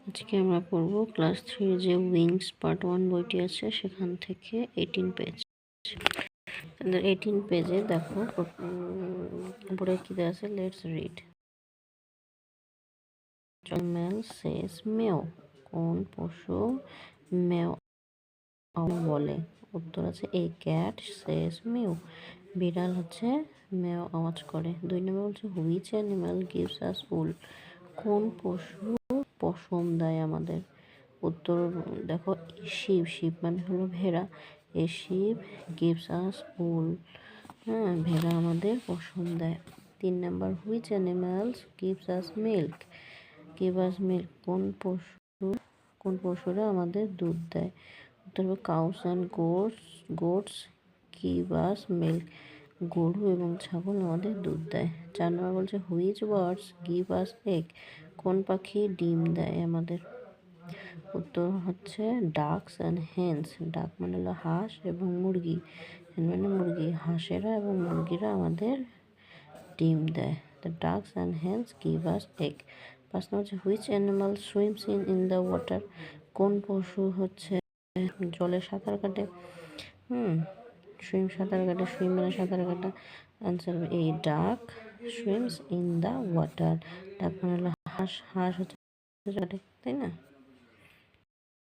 আজকে আমরা পড়ব ক্লাস 3 যে উইংস পার্ট 1 বইটি আছে সেখান থেকে 18 পেজ। 18 পেজে দেখো উপরে কি দেওয়া আছে, লেটস রিড। ম্যাল সেজ মেও, কোন পশু মেও বলে? উত্তর আছে এ ক্যাট সেজ মিউ, বিড়াল হচ্ছে মেও আওয়াজ করে। 2 নম্বর বলছে হুইচ অ্যানিমাল গিভস আস উল, কোন পশু পশম দেয় আমাদের? উত্তর দেখো শিব, শিব মানে হলো ভেড়া। এ শিব গিভস আস উল, হ্যাঁ ভেড়া আমাদের পশম দেয়। 3 নম্বর which animals gives us milk, give us milk, কোন পশুরা আমাদের দুধ দেয়? উত্তর হবে cows and goats give us milk, গরু এবং ছাগল আমাদের দুধ দেয়। 4 নম্বর বলছে which birds give us egg, কোন পাখি ডিম দেয় আমাদের? উত্তর হচ্ছে ডাকস অ্যান্ড হেন্স, ডাক মানে হলো হাঁস এবং মুরগি, হেন মানে মুরগি, হাঁসেরা এবং মুরগিরা আমাদের ডিম দেয়। The ducks and hence give us egg. 5 নম্বর হচ্ছে which animal swims in the water, কোন পশু হচ্ছে জলে সাঁতার কাটে? সাঁতার কাটে, সুইম মানে সাঁতার কাটা। আনসার এ ডাক সুইমস ইন দ্য ওয়াটার, ডাক মানে হলো হাঁস, হাঁস হচ্ছে কাটে, তাই না?